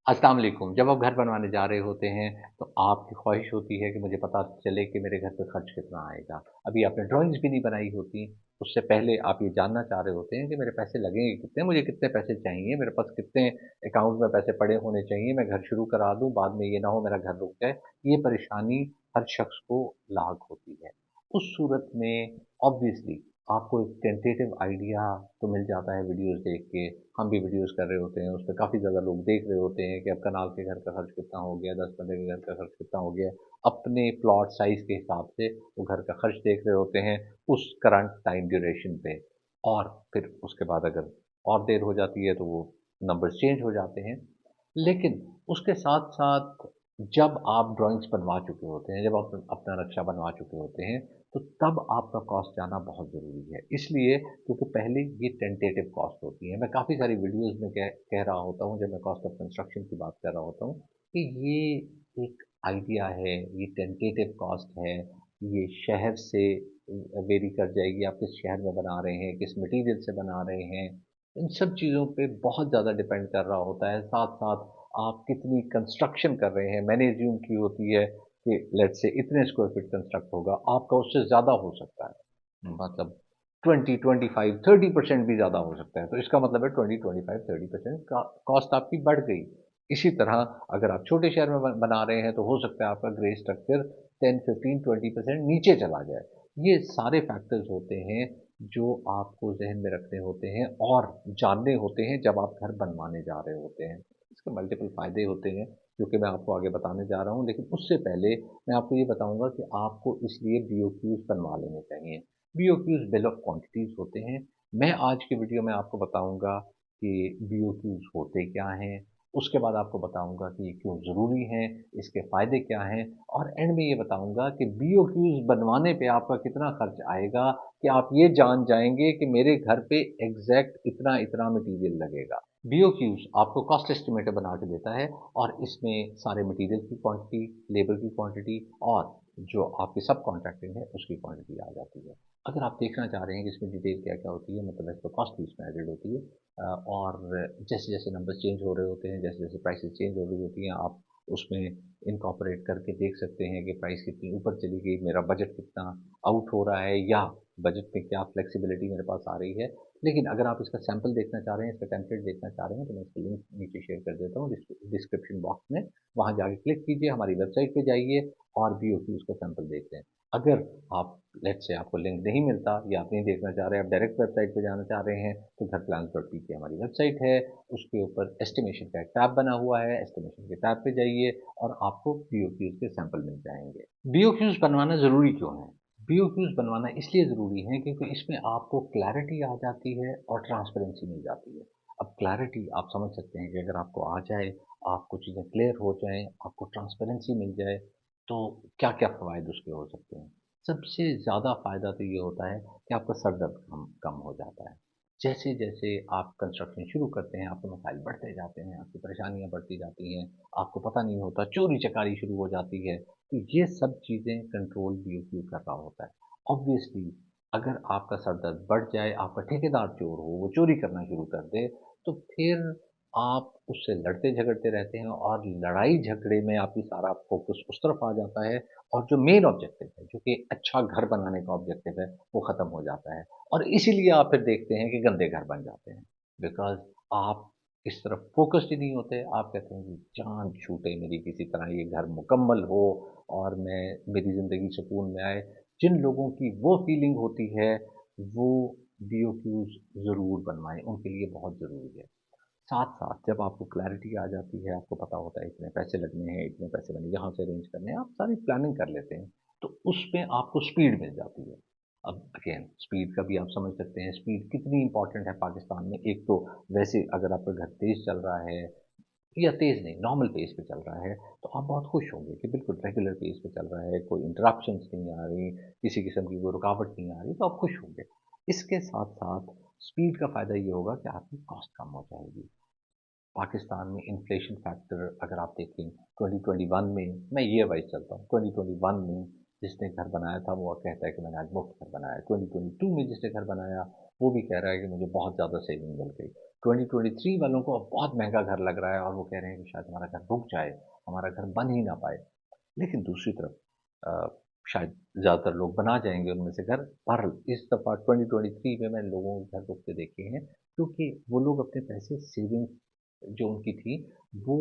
अस्सलाम वालेकुम। जब आप घर बनवाने जा रहे होते हैं, तो आपकी ख़्वाहिश होती है कि मुझे पता चले कि मेरे घर पे खर्च कितना आएगा। अभी आपने ड्राइंग्स भी नहीं बनाई होती, उससे पहले आप ये जानना चाह रहे होते हैं कि मेरे पैसे लगेंगे कितने, मुझे कितने पैसे चाहिए, मेरे पास कितने अकाउंट में पैसे पड़े होने चाहिए, मैं घर शुरू करा दूँ, बाद में ये ना हो मेरा घर रुक जाए। ये परेशानी हर शख़्स को लाक होती है। उस सूरत में ऑब्वियसली आपको एक टेंटेटिव आइडिया तो मिल जाता है वीडियोज़ देख के। हम भी वीडियोज़ कर रहे होते हैं, उसपे काफ़ी ज़्यादा लोग देख रहे होते हैं कि अब कनाल के घर का खर्च कितना हो गया, 10 बंदे के घर का खर्च कितना हो गया। अपने प्लॉट साइज़ के हिसाब से वो घर का खर्च देख रहे होते हैं, उस करंट टाइम ड्यूरेशन पे। और फिर उसके बाद अगर और देर हो जाती है, तो वो नंबर्स चेंज हो जाते हैं। लेकिन उसके साथ-साथ जब आप ड्राइंग्स बनवा चुके होते हैं, जब आप अपना नक्शा बनवा चुके होते हैं, तो तब आपका कॉस्ट जाना बहुत ज़रूरी है। इसलिए क्योंकि पहले ये टेंटेटिव कॉस्ट होती है। मैं काफ़ी सारी वीडियोज़ में कह रहा होता हूँ, जब मैं कॉस्ट ऑफ कंस्ट्रक्शन की बात कर रहा होता हूँ, कि ये एक आइडिया है, ये टेंटेटिव कॉस्ट है, ये शहर से वेरी कर जाएगी, आप किस शहर में बना रहे हैं, किस मटीरियल से बना रहे हैं, इन सब चीज़ों पे बहुत ज़्यादा डिपेंड कर रहा होता है। साथ-साथ आप कितनी कंस्ट्रक्शन कर रहे हैं, मैंने अज़्यूम की होती है कि लेट्स से इतने स्क्वायर फीट कंस्ट्रक्ट होगा, आपका उससे ज़्यादा हो सकता है। मतलब 20, 25, 30% भी ज़्यादा हो सकता है। तो इसका मतलब है 20, 25, 30% का कॉस्ट आपकी बढ़ गई। इसी तरह अगर आप छोटे शहर में बना रहे हैं, तो हो सकता है आपका ग्रे स्ट्रक्चर 10, 15, 20% नीचे चला जाए। ये सारे फैक्टर्स होते हैं जो आपको ज़हन में रखने होते हैं और जानने होते हैं जब आप घर बनवाने जा रहे होते हैं। इसके मल्टीपल फ़ायदे होते हैं, जो कि मैं आपको आगे बताने जा रहा हूँ, लेकिन उससे पहले मैं आपको ये बताऊँगा कि आपको इसलिए बीओक्यूज़ बनवा लेने चाहिए। बीओक्यूज़ बिल ऑफ क्वांटिटीज़ होते हैं। मैं आज की वीडियो में आपको बताऊँगा कि बीओक्यूज़ होते क्या हैं, उसके बाद आपको बताऊँगा कि ये क्यों ज़रूरी हैं, इसके फ़ायदे क्या हैं और एंड में ये बताऊँगा कि बीओक्यूज़ बनवाने पे आपका कितना खर्च आएगा कि आप ये जान जाएँगे कि मेरे घर पे एग्ज़ैक्ट इतना-इतना मटीरियल लगेगा। बीओक्यूज़ आपको कॉस्ट एस्टिमेटर बना के देता है और इसमें सारे मटीरियल की क्वांटिटी, लेबर की क्वांटिटी और जो आपकी सब कॉन्ट्रैक्टिंग है, उसकी क्वांटिटी आ जाती है। अगर आप देखना चाह रहे हैं कि इसमें डिटेल क्या-क्या होती है, मतलब वैसे तो कॉस्ट भी इसमें एडेड होती है और जैसे-जैसे नंबर्स चेंज हो रहे होते हैं, जैसे-जैसे प्राइसेज़ चेंज हो रही होती हैं, आप उसमें इनकॉर्पोरेट करके देख सकते हैं कि प्राइस कितनी ऊपर चली गई, मेरा बजट कितना आउट हो रहा है या बजट में क्या फ्लेक्सिबिलिटी मेरे पास आ रही है। लेकिन अगर आप इसका सैंपल देखना चाह रहे हैं, इसका टेम्पलेट देखना चाह रहे हैं, तो मैं इसका लिंक नीचे शेयर कर देता हूँ डिस्क्रिप्शन बॉक्स में। वहाँ जाके क्लिक कीजिए, हमारी वेबसाइट पे जाइए और बीओक्यूज़ का सैंपल देख लें। अगर आप लेट्स से आपको लिंक नहीं मिलता या आप नहीं देखना चाह रहे हैं, आप डायरेक्ट वेबसाइट पे जाना चाह रहे हैं, तो घरप्लान्स.pk हमारी वेबसाइट है, उसके ऊपर एस्टिमेशन का एक टैब बना हुआ है, एस्टिमेशन के टैब पे जाइए और आपको बीओक्यूज़ के सैंपल मिल जाएँगे। बीओक्यूज़ बनवाना ज़रूरी क्यों है? बीओक्यूज़ बनवाना इसलिए ज़रूरी है क्योंकि इसमें आपको क्लैरिटी आ जाती है और ट्रांसपेरेंसी मिल जाती है। अब क्लैरिटी आप समझ सकते हैं कि अगर आपको आ जाए, आपको चीज़ें क्लियर हो जाएँ, आपको ट्रांसपेरेंसी मिल जाए, तो क्या-क्या फ़वाइद उसके हो सकते हैं। सबसे ज़्यादा फ़ायदा तो ये होता है कि आपका सर दर्द कम कम हो जाता है। जैसे-जैसे आप कंस्ट्रक्शन शुरू करते हैं, आपके मसाइल बढ़ते जाते हैं, आपकी परेशानियाँ बढ़ती जाती हैं, आपको पता नहीं होता, चोरी-चकारी शुरू हो जाती है, तो ये सब चीज़ें कंट्रोल बीओक्यू कर रहा होता है। ऑब्वियसली अगर आपका सर दर्द बढ़ जाए, आपका ठेकेदार चोर हो, वो चोरी करना शुरू कर दे, तो फिर आप उससे लड़ते-झगड़ते रहते हैं और लड़ाई-झगड़े में आपकी सारा फ़ोकस उस तरफ आ जाता है और जो मेन ऑब्जेक्टिव है, जो कि अच्छा घर बनाने का ऑब्जेक्टिव है, वो ख़त्म हो जाता है। और इसीलिए आप फिर देखते हैं कि गंदे घर बन जाते हैं। बिकॉज़ आप इस तरफ फ़ोकस्ड ही नहीं होते। आप कहते हैं कि जान छूटे मेरी किसी तरह ये घर मुकम्मल हो और मेरी ज़िंदगी सुकून में आए। जिन लोगों की वो फ़ीलिंग होती है, वो बीओक्यूज़ ज़रूर बनवाएँ, उनके लिए बहुत ज़रूरी है। साथ-साथ जब आपको क्लैरिटी आ जाती है, आपको पता होता है इतने पैसे लगने हैं, इतने पैसे मैंने यहाँ से अरेंज करने हैं, आप सारी प्लानिंग कर लेते हैं, तो उसमें आपको स्पीड मिल जाती है। अब अगेन स्पीड का भी आप समझ सकते हैं, स्पीड कितनी इम्पोर्टेंट है पाकिस्तान में। एक तो वैसे अगर आपका घर तेज़ चल रहा है या तेज़ नहीं, नॉर्मल पेस पे चल रहा है, तो आप बहुत खुश होंगे कि बिल्कुल रेगुलर पेस पे चल रहा है, कोई इंटरप्शंस नहीं आ रही, किसी किस्म की कोई रुकावट नहीं आ रही, तो आप खुश होंगे। इसके साथ-साथ स्पीड का फ़ायदा ये होगा कि आपकी कॉस्ट कम हो जाएगी। पाकिस्तान में इन्फ्लेशन फैक्टर अगर आप देखें 2021 में, मैं ईयर वाइज़ चलता हूँ, 2021 में जिसने घर बनाया था वो कहता है कि मैंने आज मुफ्त घर बनाया। 2022 में जिसने घर बनाया वो भी कह रहा है कि मुझे बहुत ज़्यादा सेविंग मिल गई। 2023 वालों को अब बहुत महँगा घर लग रहा है और वो कह रहे हैं कि शायद हमारा घर रुक जाए, हमारा घर बन ही ना पाए। लेकिन दूसरी तरफ अ, शायद ज़्यादातर लोग बना जाएँगे उनमें से घर। बहरहाल इस दफ़ा 2023 में मैंने लोगों के घर रुकते देखे हैं, क्योंकि वो लोग अपने पैसे सेविंग जो उनकी थी, वो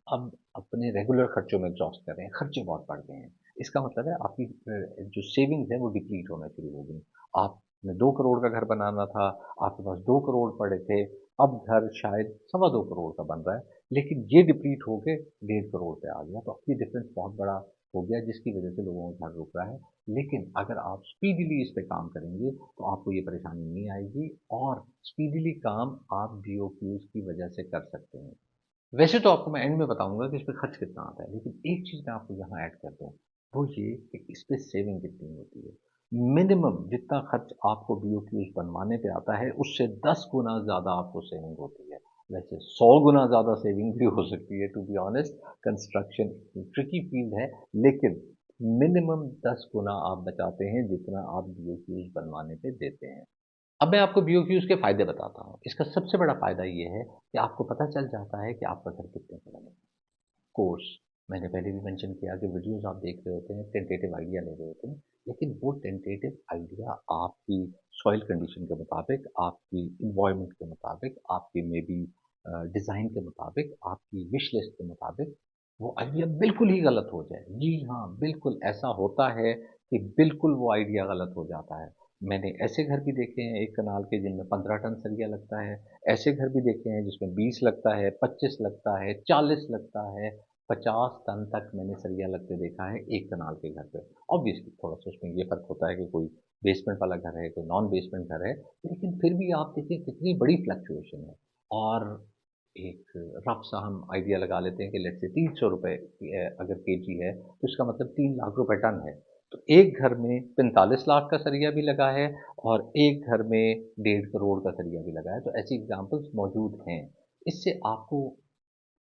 अब अपने रेगुलर खर्चों में एग्ज़ॉस्ट कर रहे हैं, खर्चे बहुत बढ़ गए हैं। इसका मतलब है आपकी जो सेविंग्स है वो डिप्लीट होना शुरू हो गई। आपने 2 करोड़ का घर बनाना था, आपके पास 2 करोड़ पड़े थे, अब घर शायद सवा 2 करोड़ का बन रहा है, लेकिन ये डिप्लीट होके 1.5 करोड़ पे आ गया, तो अब ये डिफरेंस बहुत बड़ा हो गया जिसकी वजह से लोगों का घर रुक रहा है। लेकिन अगर आप स्पीडीली इस पे काम करेंगे, तो आपको ये परेशानी नहीं आएगी और स्पीडीली काम आप बीओक्यूज़ की वजह से कर सकते हैं। वैसे तो आपको मैं एंड में बताऊँगा कि इसपे खर्च कितना आता है, लेकिन एक चीज़ मैं आपको यहाँ ऐड कर दूँ, वो ये कि इसपे सेविंग कितनी होती है। मिनिमम जितना खर्च आपको बीओक्यूज़ बनवाने पे आता है, उससे 10 गुना ज़्यादा आपको सेविंग होती है। वैसे 100 गुना ज़्यादा सेविंग भी हो सकती है, to be honest. Construction tricky field है, लेकिन मिनिमम 10 गुना आप बचाते हैं, जितना आप बीओक्यूज़ बनवाने पे देते हैं। अब मैं आपको बीओक्यूज़ के फ़ायदे बताता हूँ। इसका सबसे बड़ा फ़ायदा ये है कि आपको पता चल जाता है कि आपका घर कितने का बनेगा। कोर्स, मैंने पहले भी मेंशन किया कि वीडियोज़ आप देख रहे होते हैं, टेंटेटिव आइडिया ले रहे होते हैं, लेकिन वो टेंटेटिव आइडिया आपकी सॉइल कंडीशन के मुताबिक, आपकी एनवायरनमेंट के मुताबिक, आपके मेबी डिज़ाइन के मुताबिक, आपकी विश लिस्ट के मुताबिक, वो आइडिया बिल्कुल ही गलत हो जाए। जी हाँ, बिल्कुल ऐसा होता है कि बिल्कुल वो आइडिया गलत हो जाता है। मैंने ऐसे घर भी देखे हैं 1 कनाल के जिनमें 15 टन सरिया लगता है, ऐसे घर भी देखे हैं जिसमें 20 लगता है, 25 लगता है, 40 लगता है, 50 टन तक मैंने सरिया लगते देखा है 1 कनाल के घर पे। ऑब्वियसली थोड़ा-सा उसमें ये फ़र्क होता है कि कोई बेसमेंट वाला घर है, कोई नॉन बेसमेंट घर है, लेकिन फिर भी आप देखिए कितनी बड़ी फ्लक्चुएशन है। और एक रफ़ सा हम आइडिया लगा लेते हैं कि लेट्स से ₹300 अगर केजी है, तो इसका मतलब 3 लाख रुपए टन है। तो एक घर में 45 लाख का सरिया भी लगा है और एक घर में 1.5 करोड़ का सरिया भी लगा है, तो ऐसी एग्ज़ाम्पल्स मौजूद हैं। इससे आपको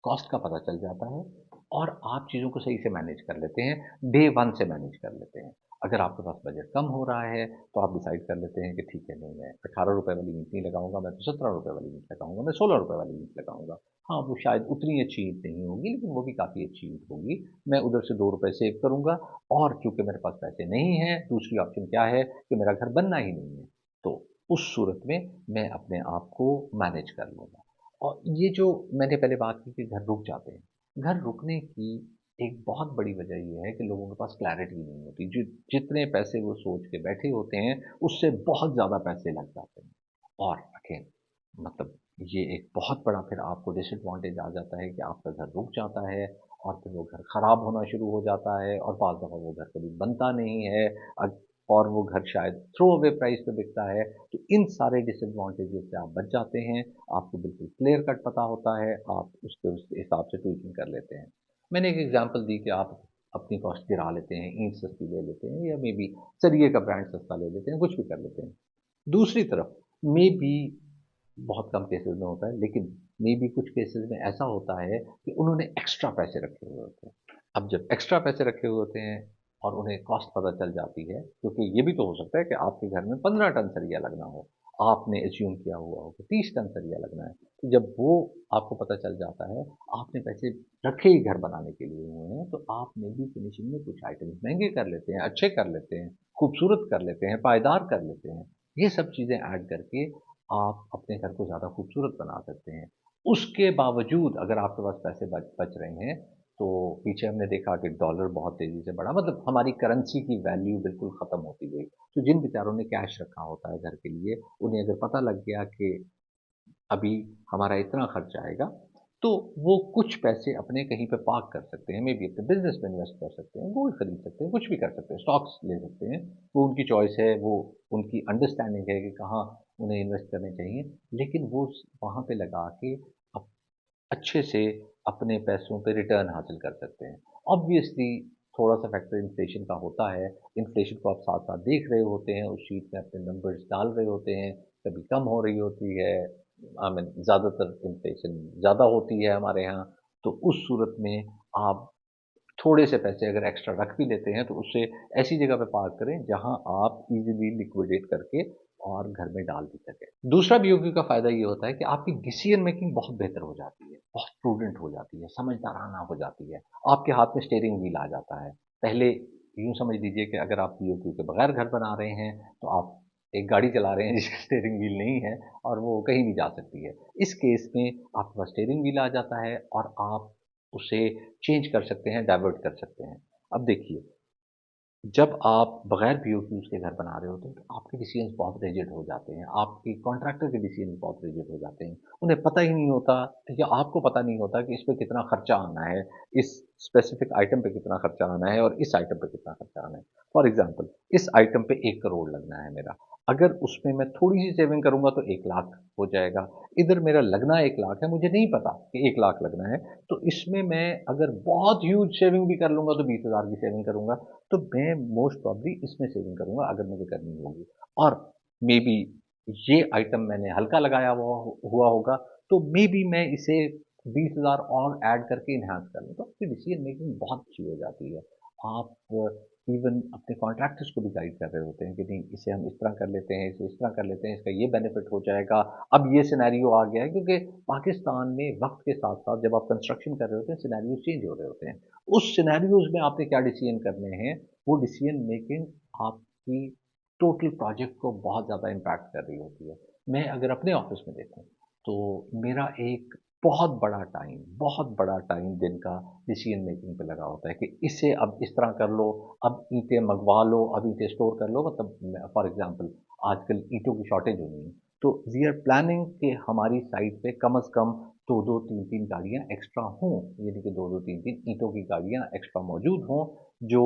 कॉस्ट का पता चल जाता है और आप चीज़ों को सही से मैनेज कर लेते हैं, डे 1 से मैनेज कर लेते हैं। अगर आपके पास बजट कम हो रहा है, तो आप डिसाइड कर लेते हैं कि ठीक है, नहीं मैं ₹18 वाली ईंट नहीं लगाऊँगा, मैं तो ₹17 वाली ईंट लगाऊँगा, मैं ₹16 वाली ईंट लगाऊँगा। हाँ, वो शायद उतनी अच्छी ईंट नहीं होगी, लेकिन वो भी काफ़ी अच्छी ईंट होगी। मैं उधर से ₹2 सेव करूँगा और चूँकि मेरे पास पैसे नहीं हैं, दूसरी ऑप्शन क्या है कि मेरा घर बनना ही नहीं है। तो उस सूरत में मैं अपने आप को मैनेज कर लूँगा। और ये जो मैंने पहले बात की कि घर रुक जाते हैं, घर रुकने की एक बहुत बड़ी वजह ये है कि लोगों के पास क्लैरिटी नहीं होती। जितने पैसे वो सोच के बैठे होते हैं, उससे बहुत ज़्यादा पैसे लग जाते हैं। और अगेन मतलब ये एक बहुत बड़ा फिर आपको डिसएडवांटेज आ जाता है कि आपका घर रुक जाता है और फिर वो घर खराब होना शुरू हो जाता है और बाद दफ़ा वो घर कभी बनता नहीं है। और वो घर शायद थ्रो अवे प्राइस पे बिकता है। तो इन सारे डिसएडवांटेजेस से आप बच जाते हैं। आपको बिल्कुल क्लियर कट पता होता है, आप उसके उस हिसाब से ट्वीकिंग कर लेते हैं। मैंने एक एग्ज़ाम्पल दी कि आप अपनी कॉस्ट गिरा लेते हैं, ईंट सस्ती ले लेते हैं या मेबी सरिये का ब्रांड सस्ता ले लेते हैं, कुछ भी कर लेते हैं। दूसरी तरफ मेबी बहुत कम केसेज़ में होता है, लेकिन मेबी कुछ केसेज़ में ऐसा होता है कि उन्होंने एक्स्ट्रा पैसे रखे हुए होते हैं। अब जब एक्स्ट्रा पैसे रखे हुए होते हैं और उन्हें कॉस्ट पता चल जाती है, क्योंकि ये भी तो हो सकता है कि आपके घर में 15 टन सरिया लगना हो, आपने एज़्यूम किया हुआ हो कि 30 टन सरिया लगना है। तो जब वो आपको पता चल जाता है, आपने पैसे रखे ही घर बनाने के लिए हुए हैं, तो आप मेबी फिनिशिंग में कुछ आइटम्स महँगे कर लेते हैं, अच्छे कर लेते हैं, खूबसूरत कर लेते हैं, पायदार कर लेते हैं। ये सब चीज़ें ऐड करके आप अपने घर को ज़्यादा खूबसूरत बना सकते हैं। उसके बावजूद अगर आपके पास पैसे बच बच रहे हैं, तो पीछे हमने देखा कि डॉलर बहुत तेज़ी से बढ़ा, मतलब हमारी करेंसी की वैल्यू बिल्कुल ख़त्म होती गई। तो जिन बेचारों ने कैश रखा होता है घर के लिए, उन्हें अगर पता लग गया कि अभी हमारा इतना खर्च आएगा, तो वो कुछ पैसे अपने कहीं पे पार्क कर सकते हैं, मेबी अपने बिज़नेस में इन्वेस्ट कर सकते हैं, गोल्ड खरीद सकते हैं, कुछ भी कर सकते हैं, स्टॉक्स ले सकते हैं। वो उनकी चॉइस है, वो उनकी अंडरस्टैंडिंग है कि कहाँ उन्हें इन्वेस्ट करने चाहिए। लेकिन वो स वहाँ पे लगा के अप अच्छे से अपने पैसों पे रिटर्न हासिल कर सकते हैं। ऑब्वियसली थोड़ा-सा फैक्टर इन्फ्लेशन का होता है, इन्फ्लेशन को आप साथ-साथ देख रहे होते हैं, उस शीट में अपने नंबर्स डाल रहे होते हैं, कभी कम हो रही होती है, आई मीन ज़्यादातर इन्फ्लेशन ज़्यादा होती है हमारे यहाँ, तो उस सूरत में आप थोड़े से पैसे अगर एक्स्ट्रा रख भी लेते हैं, तो उसे ऐसी जगह पे पार्क करें, जहाँ आप ईज़िली लिक्विडेट करके और घर में डाल भी सकें। दूसरा बीओक्यू का फ़ायदा ये होता है कि आपकी डिसीज़न मेकिंग बहुत बेहतर हो जाती है, बहुत प्रूडेंट हो जाती है, समझदाराना हो जाती है। आपके हाथ में स्टीयरिंग व्हील आ जाता है। पहले यूँ समझ लीजिए कि अगर आप बीओक्यू के बगैर घर बना रहे हैं, तो आप एक गाड़ी चला रहे हैं जिसका स्टीयरिंग व्हील नहीं है और वो कहीं भी जा सकती है। इस केस में आपके पास स्टीयरिंग व्हील आ जाता है और आप उसे चेंज कर सकते हैं, डाइवर्ट कर सकते हैं। अब देखिए, जब आप बगैर पीओक्यूज़ के घर बना रहे होते हैं, तो आपके डिसीज़न्स बहुत रिजिड हो जाते हैं। आपके कॉन्ट्रैक्टर के डिसीज़न्स बहुत रिजिड हो जाते हैं। उन्हें पता ही नहीं होता या आपको पता नहीं होता कि इस पे कितना खर्चा आना है, इस स्पेसिफ़िक आइटम पे कितना खर्चा आना है और इस आइटम पे कितना खर्चा आना है। फॉर एग्ज़ाम्पल इस आइटम पे 1 करोड़ लगना है मेरा। अगर उसमें मैं थोड़ी-सी सेविंग करूँगा तो 1 लाख हो जाएगा। इधर मेरा लगना 1 लाख है, मुझे नहीं पता कि 1 लाख लगना है। तो इसमें मैं अगर बहुत ह्यूज सेविंग भी कर लूँगा तो 20,000 की सेविंग करूँगा। तो मैं मोस्ट प्रॉबली इसमें सेविंग करूँगा अगर मुझे करनी होगी और मेबी ये आइटम मैंने हल्का लगाया हुआ होगा, तो मेबी मैं इसे 20,000 और ऐड करके एनहांस कर लूँ, तो आपकी डिसीजन मेकिंग बहुत अच्छी हो जाती है। आप इवन अपने कॉन्ट्रैक्टर्स को भी गाइड कर रहे होते हैं कि नहीं इसे हम इस तरह कर लेते हैं, इसे इस तरह कर लेते हैं, इसका ये बेनिफिट हो जाएगा। अब ये सिनेरियो आ गया है क्योंकि पाकिस्तान में वक़्त के साथ-साथ जब आप कंस्ट्रक्शन कर रहे होते हैं, सिनेरियोज़ चेंज हो रहे होते हैं। उस सिनेरियोज़ में आपने क्या डिसीजन करने हैं, वो डिसीजन मेकिंग आपकी टोटल प्रोजेक्ट को बहुत ज़्यादा इम्पैक्ट कर रही होती है। मैं अगर अपने ऑफ़िस में देखूँ, तो मेरा एक बहुत बड़ा टाइम दिन का डिसीजन मेकिंग पे लगा होता है कि इसे अब इस तरह कर लो, अब ईंटें मँगवा लो, अब ईंटें स्टोर कर लो मतलब फॉर एग्ज़ाम्पल आजकल ईंटों की शॉर्टेज हो रही है। तो वी आर प्लानिंग कि हमारी साइट पे कम से कम 2-2 3-3 गाड़ियाँ एक्स्ट्रा हों, यानी कि 2-2 3-3 ईंटों की गाड़ियाँ एक्स्ट्रा मौजूद हों, जो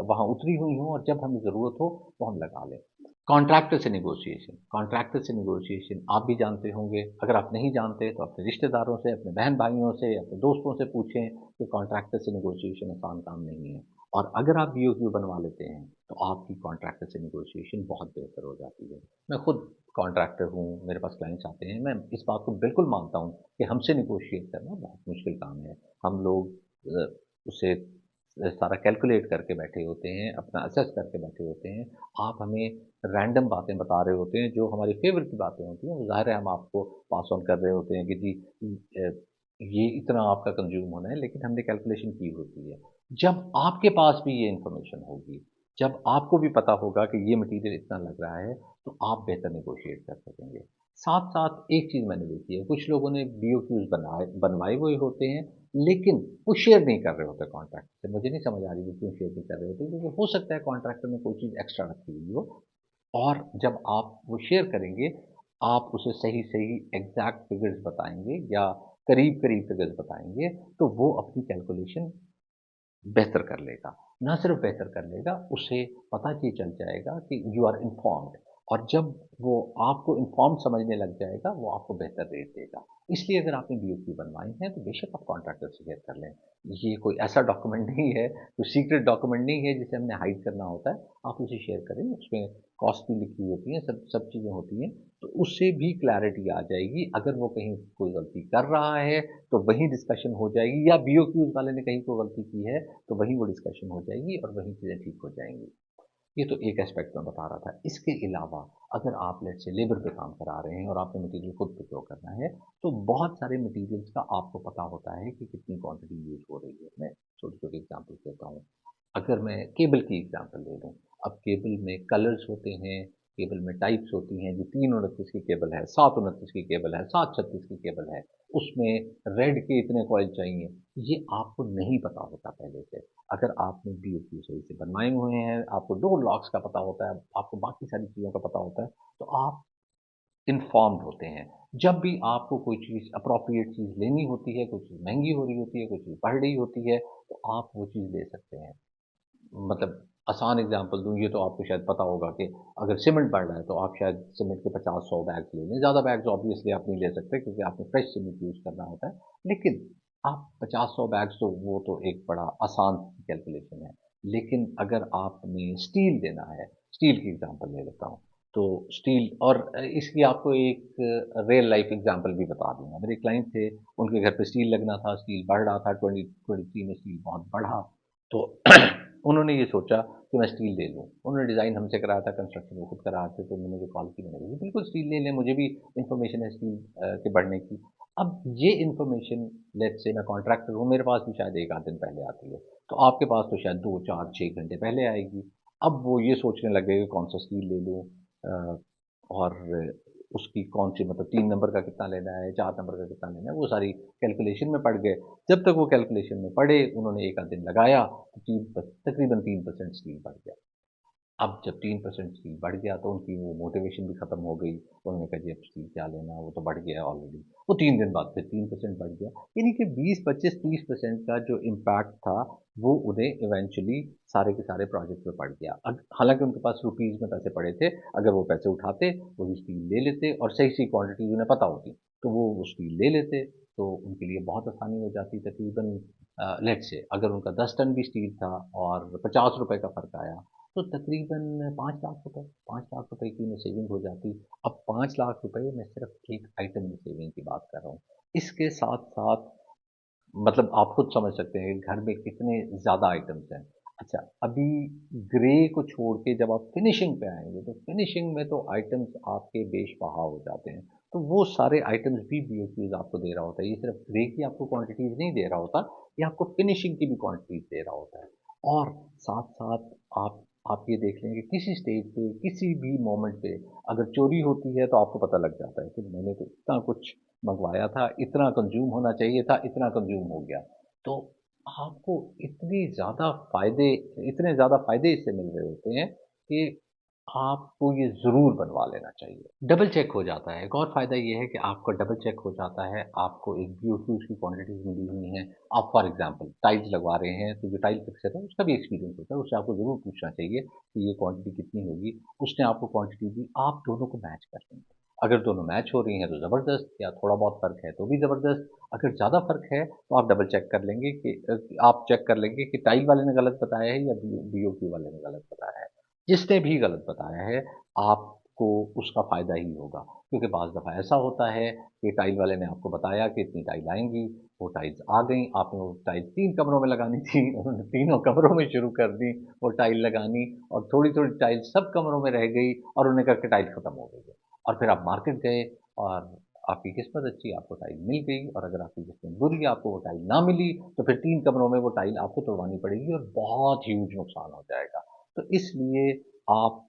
वहाँ उतरी हुई हों और जब हमें ज़रूरत हो, वो हम लगा लें। कॉन्ट्रैक्टर से नेगोशिएशन आप भी जानते होंगे, अगर आप नहीं जानते तो अपने रिश्तेदारों से, अपने बहन-भाइयों से, अपने दोस्तों से पूछें कि कॉन्ट्रैक्टर से नेगोशिएशन आसान काम नहीं है। और अगर आप बीओक्यू बनवा लेते हैं, तो आपकी कॉन्ट्रैक्टर से नेगोशिएशन बहुत बेहतर हो जाती है। मैं खुद कॉन्ट्रैक्टर हूँ, मेरे पास क्लाइंट्स आते हैं, मैं इस बात को बिल्कुल मानता हूँ कि हमसे नेगोशिएट करना बहुत मुश्किल काम है। हम लोग उसे सारा कैलकुलेट करके बैठे होते हैं, अपना असेस करके बैठे होते हैं। आप हमें रैंडम बातें बता रहे होते हैं, जो हमारी फ़ेवरेट की बातें होती हैं, वो ज़ाहिर है हम आपको पास ऑन कर रहे होते हैं कि जी अ, ये इतना आपका कंज़्यूम होना है, लेकिन हमने कैलकुलेशन की होती है। जब आपके पास भी ये इन्फॉर्मेशन होगी, जब आपको भी पता होगा कि ये मटीरियल इतना लग रहा है, तो आप बेहतर नेगोशिएट कर सकेंगे। साथ-साथ एक चीज़ मैंने देखी है, कुछ लोगों ने बीओक्यूज़ बनवाए हुए होते हैं, लेकिन वो शेयर नहीं कर रहे होते कॉन्ट्रैक्ट से। मुझे नहीं समझ आ रही वो क्यों शेयर नहीं कर रहे होते, क्योंकि हो सकता है कॉन्ट्रैक्टर ने कोई चीज़ एक्स्ट्रा रखी हुई हो और जब आप वो शेयर करेंगे, आप उसे सही-सही एग्ज़ैक्ट फिगर्स बताएँगे या करीब-करीब फिगर्स बताएँगे, तो वो अपनी कैलकुलेशन बेहतर कर लेगा। ना सिर्फ़ बेहतर कर लेगा, उसे पता ये चल जाएगा कि यू आर इन्फॉर्म्ड और जब वो आपको इन्फॉर्म्ड समझने लग जाएगा, वो आपको बेहतर रेट देगा। इसलिए अगर आपने बीओक्यू बनवाई है, तो बेशक आप कॉन्ट्रैक्टर से शेयर कर लें। ये कोई ऐसा डॉक्यूमेंट नहीं है, कोई सीक्रेट डॉक्यूमेंट नहीं है जिसे हमने हाइड करना होता है। आप उसे शेयर करें, उसमें कॉस्ट भी लिखी होती है, सब सब चीज़ें होती हैं, तो उससे भी क्लैरिटी आ जाएगी। अगर वो कहीं कोई गलती कर रहा है, तो वहीं डिस्कशन हो जाएगी या बीओक्यूज़ वाले ने कहीं कोई गलती की है, तो वहीं वो डिस्कशन हो जाएगी और वहीं चीज़ें ठीक हो जाएँगी। ये तो एक एस्पेक्ट मैं बता रहा था। इसके अलावा अगर आप लेट्स से लेबर पे काम करा रहे हैं और आपने मटीरियल खुद प्रोक्योर करना है, तो बहुत सारे मटीरियल्स का आपको पता होता है कि कितनी क्वांटिटी यूज़ हो रही है। मैं छोटे-छोटे एग्ज़ाम्पल्स देता हूँ। अगर मैं केबल की एग्ज़ाम्पल ले लूँ, अब केबल में कलर्स होते हैं, केबल में टाइप्स होती हैं, जो 329 की केबल है, 729 की केबल है, 736 की केबल है, उसमें रेड के इतने कॉइल चाहिए, ये आपको नहीं पता होता पहले से। अगर आपने बीओक्यू सही से बनवाए हुए हैं, आपको डोर लॉक्स का पता होता है, आपको बाकी सारी चीज़ों का पता होता है, तो आप इन्फॉर्म्ड होते हैं। जब भी आपको कोई चीज़ एप्रोप्रिएट चीज़ लेनी होती है, कोई चीज़ महँगी हो रही होती है, कोई चीज़ बढ़ रही होती है, तो आप वो चीज़ ले सकते हैं। मतलब आसान एग्ज़ाम्पल दूँ, ये तो आपको शायद पता होगा कि अगर सीमेंट बढ़ रहा है, तो आप शायद सीमेंट के 50-100 बैग्स ले लें। ज़्यादा बैग्स ऑब्वियसली आप नहीं ले सकते क्योंकि आपने फ्रेश सीमेंट यूज़ करना होता है। लेकिन आप 50-100 बैग्स तो वो तो एक बड़ा आसान कैलकुलेशन है। लेकिन अगर आपने स्टील लेना है, स्टील की एग्ज़ाम्पल ले लेता हूँ। तो स्टील और इसकी आपको एक रियल लाइफ़ एग्ज़ाम्पल भी बता दूँगा। मेरे क्लाइंट थे, उनके घर पे स्टील लगना था, स्टील बढ़ रहा था, 2023 में स्टील बहुत बढ़ा। तो उन्होंने ये सोचा कि मैं स्टील ले लूँ। उन्होंने डिज़ाइन हमसे कराया था, कंस्ट्रक्शन वो खुद करा रहे थे, तो उन्होंने मुझे कॉल की, मैंने कहा, "बिल्कुल स्टील ले लें, मुझे भी इन्फॉर्मेशन है स्टील के बढ़ने की।" अब ये इन्फॉर्मेशन लेट्स से मैं कॉन्ट्रैक्टर हूँ, मेरे पास भी शायद 1 आध दिन पहले आती है, तो आपके पास तो शायद 2, 4, 6 घंटे पहले आएगी। अब वो ये सोचने लग गए कि कौन-सा स्टील ले लूँ, और उसकी कौन-सी, मतलब 3 नंबर का कितना लेना है, 4 नंबर का कितना लेना है, वो सारी कैलकुलेशन में पड़ गए। जब तक वो कैलकुलेशन में पड़े, उन्होंने 1 आध दिन लगाया, तो तकरीबन 3% स्टील बढ़ गया। अब जब 3% स्टील बढ़ गया, तो उनकी वो मोटिवेशन भी खत्म हो गई। उन्होंने कहा, जी अब स्टील क्या लेना, वो तो बढ़ गया है ऑलरेडी। वो 3 दिन बाद फिर 3% बढ़ गया। यानी कि 20, 25, 30% का जो इम्पैक्ट था, वो उन्हें इवेंचुअली सारे के सारे प्रोजेक्ट में पड़ गया। हालाँकि उनके पास रुपीज़ में पैसे पड़े थे, अगर वो पैसे उठाते, वही स्टील ले लेते और सही-सही क्वांटिटी उन्हें पता होती, तो वो स्टील ले लेते, तो उनके लिए बहुत आसानी हो जाती। तकरीबन लेट्स से अगर उनका 10 टन भी स्टील था और ₹50 का फ़र्क आया, तो तकरीबन 5 लाख रुपए, 5 लाख रुपए की उन्हें सेविंग हो जाती। अब 5 लाख रुपए मैं सिर्फ़ एक आइटम की सेविंग की बात कर रहा हूँ। इसके साथ-साथ मतलब आप खुद समझ सकते हैं कि घर में कितने ज़्यादा आइटम्स हैं। अच्छा, अभी ग्रे को छोड़ के जब आप फिनिशिंग पे आएँगे, तो फिनिशिंग में तो आइटम्स आपके बेशबहा हो जाते हैं। तो वो सारे आइटम्स भी बीओक्यूज़ आपको दे रहा होता है। ये सिर्फ़ ग्रे की आपको क्वांटिटीज़ नहीं दे रहा होता, ये आपको फिनिशिंग की भी क्वांटिटीज़ दे रहा होता है। और साथ-साथ आप ये देख लें कि किसी स्टेज पे, किसी भी मोमेंट पे अगर चोरी होती है, तो आपको पता लग जाता है कि मैंने तो इतना कुछ मँगवाया था, इतना कंज़्यूम होना चाहिए था, इतना कंज़्यूम हो गया। तो आपको इतने ज़्यादा फ़ायदे इससे मिल रहे होते हैं कि आपको ये ज़रूर बनवा लेना चाहिए। डबल चेक हो जाता है, एक और फ़ायदा ये है कि आपका डबल चेक हो जाता है, आपको एक बीओक्यूज़ की क्वांटिटीज़ मिली हुई हैं। आप फॉर एग्ज़ाम्पल टाइल्स लगवा रहे हैं, तो जो टाइल फिक्सर है, उसका भी एक्सपीरियंस होता है, उससे आपको ज़रूर पूछना चाहिए कि ये क्वांटिटी कितनी होगी। उसने आपको क्वांटिटी दी, आप दोनों को मैच कर लेंगे। अगर दोनों मैच हो रही हैं तो ज़बरदस्त, या थोड़ा बहुत फ़र्क है तो भी ज़बरदस्त। अगर ज़्यादा फ़र्क है तो आप डबल चेक कर लेंगे कि आप चेक कर लेंगे कि टाइल वाले ने गलत बताया है या बीओक्यू वाले ने गलत बताया है। जिसने भी गलत बताया है, आपको उसका फ़ायदा ही होगा। क्योंकि बाज़ दफ़ा ऐसा होता है कि टाइल वाले ने आपको बताया कि इतनी टाइल आएँगी, वो टाइल्स आ गईं, आपने वो टाइल्स 3 कमरों में लगानी थी, उन्होंने तीनों कमरों में शुरू कर दी वो टाइल लगानी, और थोड़ी-थोड़ी टाइल सब कमरों में रह गई, और उन्होंने कहा कि टाइल खत्म हो गई है। और फिर आप मार्केट गए, और आपकी किस्मत अच्छी, आपको टाइल मिल गई, और अगर आपकी किस्मत बुरी, आपको वो टाइल ना मिली, तो फिर 3 कमरों में वो टाइल आपको तुड़वानी पड़ेगी और बहुत ह्यूज नुकसान हो जाएगा। तो इसलिए आप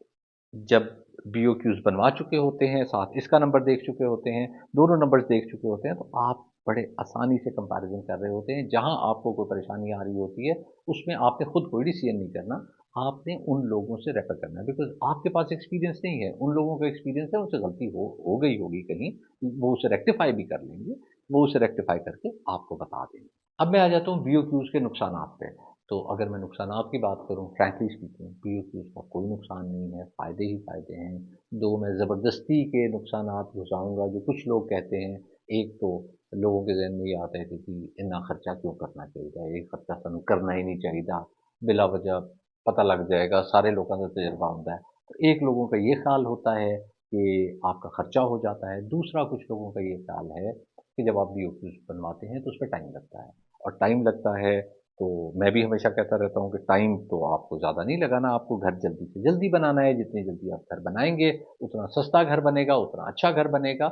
जब बीओक्यूज़ बनवा चुके होते हैं, साथ इसका नंबर देख चुके होते हैं, दोनों नंबर्स देख चुके होते हैं, तो आप बड़े आसानी से कंपैरिज़न कर रहे होते हैं। जहाँ आपको कोई परेशानी आ रही होती है, उसमें आपने खुद कोई डिसीज़न नहीं करना, आपने उन लोगों से रेफ़र करना है, बिकॉज़ आपके पास एक्सपीरियंस नहीं है, उन लोगों का एक्सपीरियंस है, उनसे गलती हो गई होगी कहीं, वो उसे रेक्टिफ़ाई भी कर लेंगे, वो उसे रेक्टिफ़ाई करके आपको बता देंगे। अब मैं आ जाता हूँ बीओक्यूज़ के नुकसानात पे। तो अगर मैं नुकसानात की बात करूँ, फ्रैंकली स्पीकिंग, बीओक्यूज़ का कोई नुकसान नहीं है, फ़ायदे ही फ़ायदे हैं। 2 मैं ज़बरदस्ती के नुकसानात घुसाऊँगा जो कुछ लोग कहते हैं। एक तो लोगों के ज़हन में ये आता है कि इन्ना खर्चा क्यों करना चाहिए, ये खर्चा सानू करना ही नहीं चाहिए, बिला वजह पता लग जाएगा, सारे लोगों का तजुर्बा होता है। तो एक लोगों का ये ख़्याल होता है कि आपका खर्चा हो जाता है, दूसरा कुछ लोगों का ये ख़्याल है कि जब आप बीओक्यूज़ बनवाते हैं तो उसपे टाइम लगता है, और टाइम लगता है, तो मैं भी हमेशा कहता रहता हूँ कि टाइम तो आपको ज़्यादा नहीं लगाना, आपको घर जल्दी से जल्दी बनाना है, जितनी जल्दी आप घर बनाएँगे, उतना सस्ता घर बनेगा, उतना अच्छा घर बनेगा,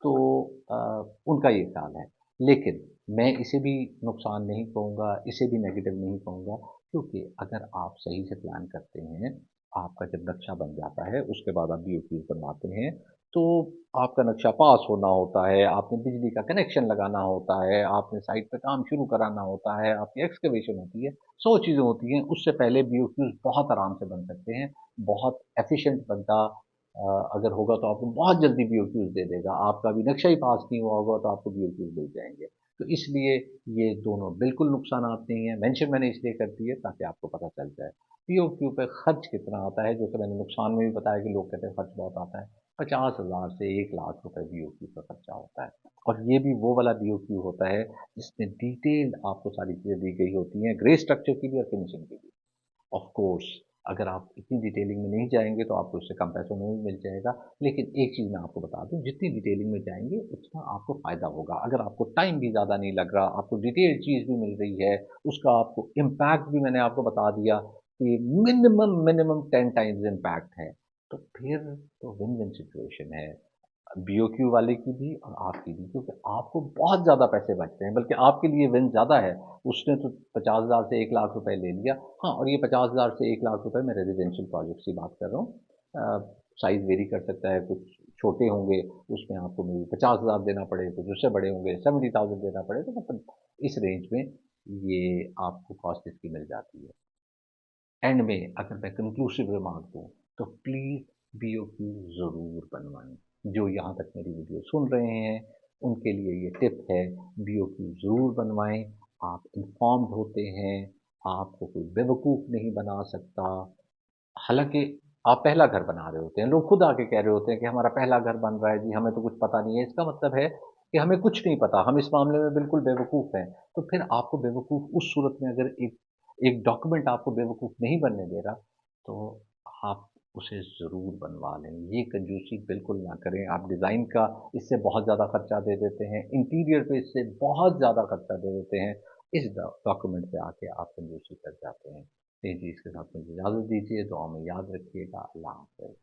तो उनका ये ख़्याल है। लेकिन मैं इसे भी नुकसान नहीं कहूँगा, इसे भी नेगेटिव नहीं कहूँगा, क्योंकि अगर आप सही से प्लान करते हैं, आपका जब नक्शा बन जाता है, उसके बाद आप बीओक्यूज़ बनवाते हैं, तो आपका नक्शा पास होना होता है, आपने बिजली का कनेक्शन लगाना होता है, आपने साइट पे काम शुरू कराना होता है, आपकी एक्सकवेशन होती है, 100 चीज़ें होती हैं, उससे पहले बीओक्यूज़ बहुत आराम से बन सकते हैं। बहुत एफ़िशिएंट बंदा अगर होगा तो आपको बहुत जल्दी बीओक्यूज़ दे देगा, आपका अभी नक्शा ही पास नहीं हुआ होगा तो आपको बीओक्यूज़ मिल जाएँगे। तो इसलिए ये दोनों बिल्कुल नुकसानात नहीं हैं, मेंशन मैंने इसलिए कर दी है ताकि आपको पता चल जाए। पीओक्यू पे खर्च कितना आता है, जो कि मैंने नुकसान में भी बताया कि लोग कहते हैं खर्च बहुत आता है। 50,000 से 1 लाख रुपए बीओक्यू का खर्चा होता है, और ये भी वो वाला बीओक्यू होता है जिसमें डिटेल्ड आपको सारी चीज़ें दी गई होती हैं, ग्रे स्ट्रक्चर की भी और फिनिशिंग की भी। ऑफ कोर्स अगर आप इतनी डिटेलिंग में नहीं जाएँगे तो आपको इससे कम पैसों में भी मिल जाएगा। लेकिन एक चीज़ मैं आपको बता दूँ, जितनी डिटेलिंग में जाएँगे उतना आपको फ़ायदा होगा। अगर आपको टाइम भी ज़्यादा नहीं लग रहा, आपको डिटेल्ड चीज़ भी मिल रही है, उसका आपको इम्पैक्ट भी मैंने आपको बता दिया, कि मिनिमम मिनिमम 10 टाइम्स इम्पैक्ट है, तो फिर तो विन-विन सिचुएशन है। बीओक्यू वाले की भी और आपकी भी, क्योंकि आपको बहुत ज़्यादा पैसे बचते हैं, बल्कि आपके लिए विन ज़्यादा है। उसने तो 50,000 से 1 लाख रुपए ले लिया। हाँ, और ये 50,000 से 1 लाख रुपए मैं रेज़िडेंशियल प्रोजेक्ट्स की बात कर रहा हूँ। साइज़ वेरी कर सकता है, कुछ छोटे होंगे, उसमें आपको मे बी 50,000 देना पड़े, कुछ उससे बड़े होंगे 70,000 देना पड़े, तो मतलब इस रेंज में ये आपको कॉस्ट इसकी मिल जाती है। एंड में अगर मैं कंक्लूसिव रिमार्क दूँ, तो प्लीज़ बीओक्यू ज़रूर बनवाएँ। जो यहाँ तक मेरी वीडियो सुन रहे हैं, उनके लिए ये टिप है, बीओक्यू ज़रूर बनवाएँ। आप इन्फॉर्म्ड होते हैं, आपको कोई बेवकूफ़ नहीं बना सकता। हालाँकि आप पहला घर बना रहे होते हैं, लोग खुद आके कह रहे होते हैं कि हमारा पहला घर बन रहा है जी, हमें तो कुछ पता नहीं है। इसका मतलब है कि हमें कुछ नहीं पता, हम इस मामले में बिल्कुल बेवकूफ़ हैं। तो फिर आपको बेवकूफ़ उस सूरत में अगर एक एक डॉक्यूमेंट आपको बेवकूफ़ नहीं बनने दे रहा, तो आप उसे ज़रूर बनवा लें। ये कंजूसी बिल्कुल ना करें। आप डिज़ाइन का इससे बहुत ज़्यादा खर्चा दे देते हैं, इंटीरियर पे इससे बहुत ज़्यादा खर्चा दे देते हैं। इस डॉक्यूमेंट पे आके आप कंजूसी कर जाते हैं। जी, जी, इसके साथ मुझे इजाज़त दीजिए, दुआ में याद रखिएगा। अल्लाह हाफ़िज़।